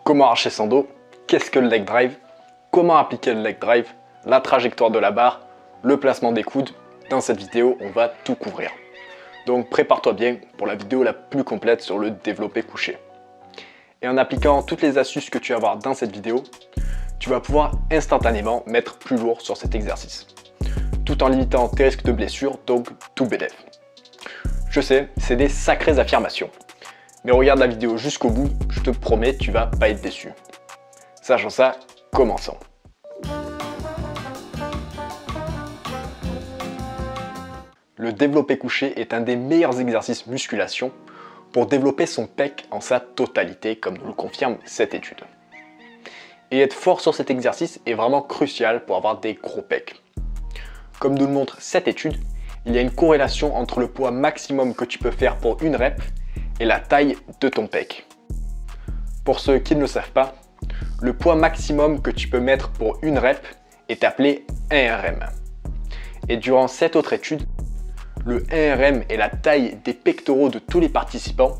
Comment archer sans dos? Qu'est-ce que le leg drive? Comment appliquer le leg drive? La trajectoire de la barre, le placement des coudes. Dans cette vidéo, on va tout couvrir. Donc prépare-toi bien pour la vidéo la plus complète sur le développé couché. Et en appliquant toutes les astuces que tu vas voir dans cette vidéo, tu vas pouvoir instantanément mettre plus lourd sur cet exercice, tout en limitant tes risques de blessure, donc tout bénéf. Je sais, c'est des sacrées affirmations, mais regarde la vidéo jusqu'au bout, je te promets, tu vas pas être déçu. Sachant ça, commençons. Le développé couché est un des meilleurs exercices musculation pour développer son pec en sa totalité, comme nous le confirme cette étude. Et être fort sur cet exercice est vraiment crucial pour avoir des gros pecs. Comme nous le montre cette étude, il y a une corrélation entre le poids maximum que tu peux faire pour une rep et la taille de ton pec. Pour ceux qui ne le savent pas, le poids maximum que tu peux mettre pour une rep est appelé 1RM. Et durant cette autre étude, le 1RM et la taille des pectoraux de tous les participants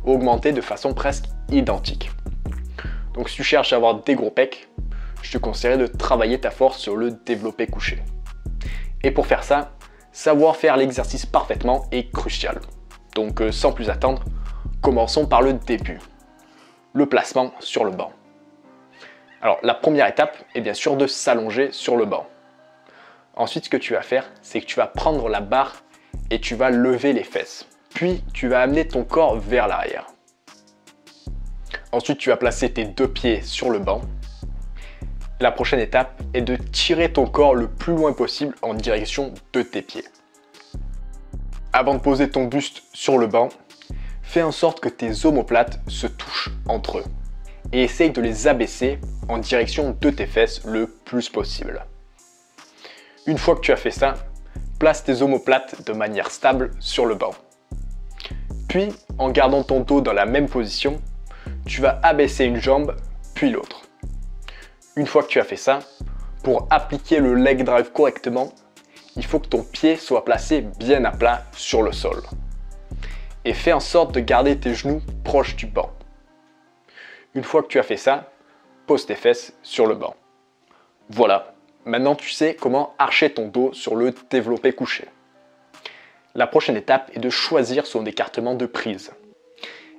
ont augmenté de façon presque identique. Donc si tu cherches à avoir des gros pecs, je te conseillerais de travailler ta force sur le développé couché. Et pour faire ça, savoir faire l'exercice parfaitement est crucial. Donc sans plus attendre, commençons par le début. Le placement sur le banc. Alors la première étape est bien sûr de s'allonger sur le banc. Ensuite, ce que tu vas faire, c'est que tu vas prendre la barre et tu vas lever les fesses. Puis tu vas amener ton corps vers l'arrière. Ensuite, tu vas placer tes deux pieds sur le banc. La prochaine étape est de tirer ton corps le plus loin possible en direction de tes pieds. Avant de poser ton buste sur le banc, fais en sorte que tes omoplates se touchent entre eux et essaye de les abaisser en direction de tes fesses le plus possible. Une fois que tu as fait ça, place tes omoplates de manière stable sur le banc. Puis, en gardant ton dos dans la même position, tu vas abaisser une jambe, puis l'autre. Une fois que tu as fait ça, pour appliquer le leg drive correctement, il faut que ton pied soit placé bien à plat sur le sol. Et fais en sorte de garder tes genoux proches du banc. Une fois que tu as fait ça, pose tes fesses sur le banc. Voilà, maintenant tu sais comment archer ton dos sur le développé couché. La prochaine étape est de choisir son écartement de prise.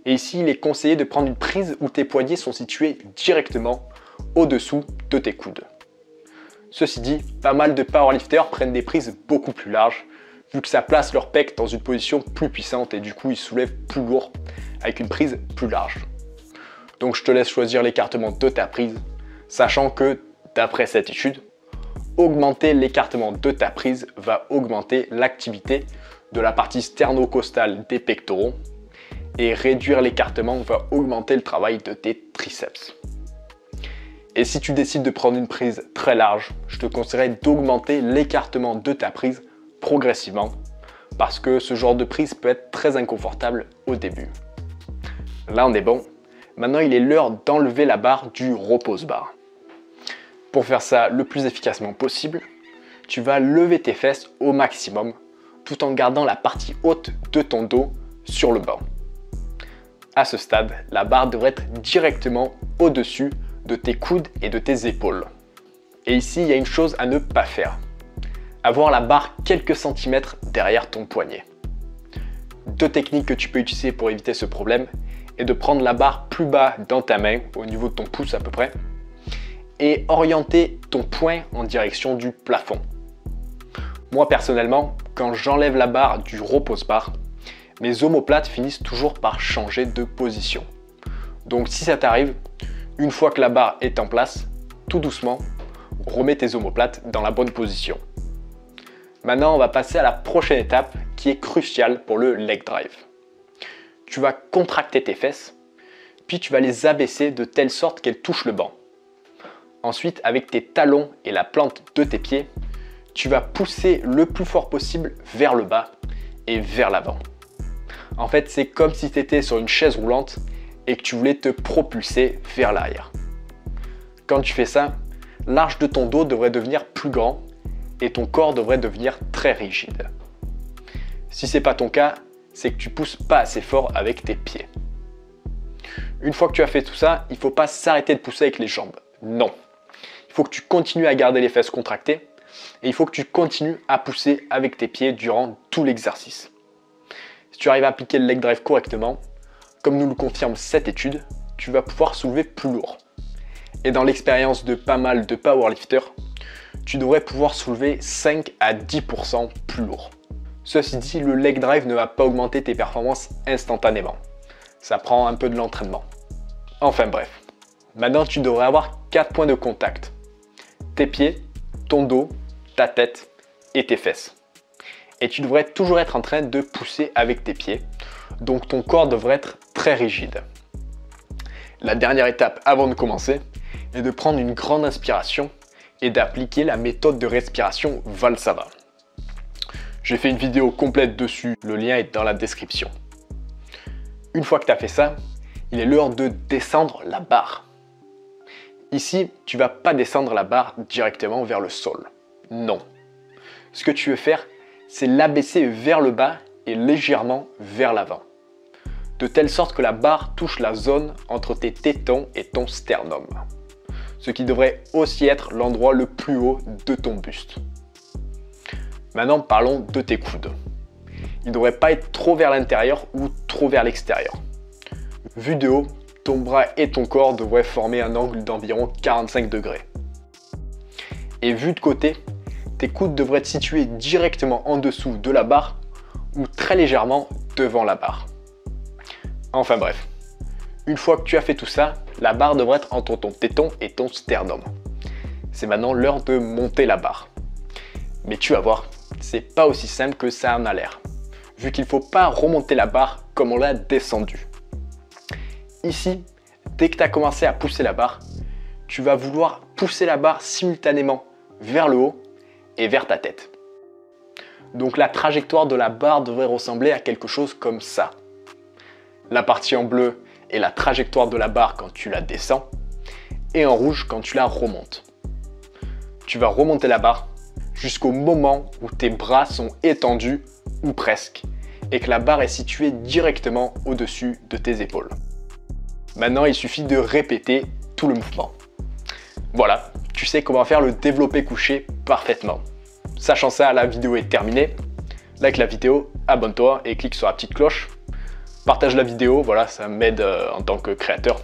Et ici, il est conseillé de prendre une prise où tes poignets sont situés directement au-dessous de tes coudes. Ceci dit, pas mal de powerlifters prennent des prises beaucoup plus larges, vu que ça place leur pec dans une position plus puissante et du coup ils soulèvent plus lourd avec une prise plus large. Donc je te laisse choisir l'écartement de ta prise, sachant que, d'après cette étude, augmenter l'écartement de ta prise va augmenter l'activité de la partie sternocostale des pectoraux et réduire l'écartement va augmenter le travail de tes triceps. Et si tu décides de prendre une prise très large, je te conseillerais d'augmenter l'écartement de ta prise progressivement parce que ce genre de prise peut être très inconfortable au début. Là on est bon. Maintenant il est l'heure d'enlever la barre du repose barre. Pour faire ça le plus efficacement possible, tu vas lever tes fesses au maximum tout en gardant la partie haute de ton dos sur le banc. À ce stade, la barre devrait être directement au-dessus de tes coudes et de tes épaules. Et ici, il y a une chose à ne pas faire. Avoir la barre quelques centimètres derrière ton poignet. Deux techniques que tu peux utiliser pour éviter ce problème est de prendre la barre plus bas dans ta main, au niveau de ton pouce à peu près, et orienter ton poing en direction du plafond. Moi personnellement, quand j'enlève la barre du repose barre, mes omoplates finissent toujours par changer de position. Donc si ça t'arrive, une fois que la barre est en place, tout doucement, remets tes omoplates dans la bonne position. Maintenant, on va passer à la prochaine étape qui est cruciale pour le leg drive. Tu vas contracter tes fesses, puis tu vas les abaisser de telle sorte qu'elles touchent le banc. Ensuite, avec tes talons et la plante de tes pieds, tu vas pousser le plus fort possible vers le bas et vers l'avant. En fait, c'est comme si tu étais sur une chaise roulante et que tu voulais te propulser vers l'arrière. Quand tu fais ça, l'arche de ton dos devrait devenir plus grand et ton corps devrait devenir très rigide. Si ce n'est pas ton cas, c'est que tu pousses pas assez fort avec tes pieds. Une fois que tu as fait tout ça, il ne faut pas s'arrêter de pousser avec les jambes. Non. Il faut que tu continues à garder les fesses contractées et il faut que tu continues à pousser avec tes pieds durant tout l'exercice. Si tu arrives à appliquer le leg drive correctement, comme nous le confirme cette étude, tu vas pouvoir soulever plus lourd. Et dans l'expérience de pas mal de powerlifters, tu devrais pouvoir soulever 5 à 10% plus lourd. Ceci dit, le leg drive ne va pas augmenter tes performances instantanément. Ça prend un peu de l'entraînement. Enfin bref, maintenant tu devrais avoir 4 points de contact. Tes pieds, ton dos, ta tête et tes fesses. Et tu devrais toujours être en train de pousser avec tes pieds. Donc ton corps devrait être très rigide. La dernière étape avant de commencer est de prendre une grande inspiration et d'appliquer la méthode de respiration Valsalva. J'ai fait une vidéo complète dessus, le lien est dans la description. Une fois que tu as fait ça, il est l'heure de descendre la barre. Ici, tu ne vas pas descendre la barre directement vers le sol. Non. Ce que tu veux faire, c'est l'abaisser vers le bas et légèrement vers l'avant. De telle sorte que la barre touche la zone entre tes tétons et ton sternum. Ce qui devrait aussi être l'endroit le plus haut de ton buste. Maintenant, parlons de tes coudes. Ils ne devraient pas être trop vers l'intérieur ou trop vers l'extérieur. Vu de haut, ton bras et ton corps devraient former un angle d'environ 45 degrés. Et vu de côté, tes coudes devraient être situés directement en dessous de la barre ou très légèrement devant la barre. Enfin bref, une fois que tu as fait tout ça, la barre devrait être entre ton téton et ton sternum. C'est maintenant l'heure de monter la barre. Mais tu vas voir, c'est pas aussi simple que ça en a l'air, vu qu'il ne faut pas remonter la barre comme on l'a descendue. Ici, dès que tu as commencé à pousser la barre, tu vas vouloir pousser la barre simultanément vers le haut et vers ta tête. Donc la trajectoire de la barre devrait ressembler à quelque chose comme ça. La partie en bleu est la trajectoire de la barre quand tu la descends et en rouge quand tu la remontes. Tu vas remonter la barre jusqu'au moment où tes bras sont étendus ou presque et que la barre est située directement au-dessus de tes épaules. Maintenant, il suffit de répéter tout le mouvement. Voilà, tu sais comment faire le développé couché parfaitement. Sachant ça, la vidéo est terminée. Like la vidéo, abonne-toi et clique sur la petite cloche. Partage la vidéo, voilà, ça m'aide en tant que créateur.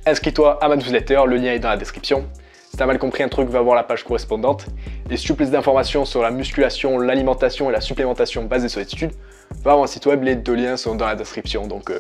Inscris-toi à ma newsletter, le lien est dans la description. Si tu as mal compris un truc, va voir la page correspondante. Et si tu veux plus d'informations sur la musculation, l'alimentation et la supplémentation basée sur l'étude, va voir mon site web, les 2 liens sont dans la description. Donc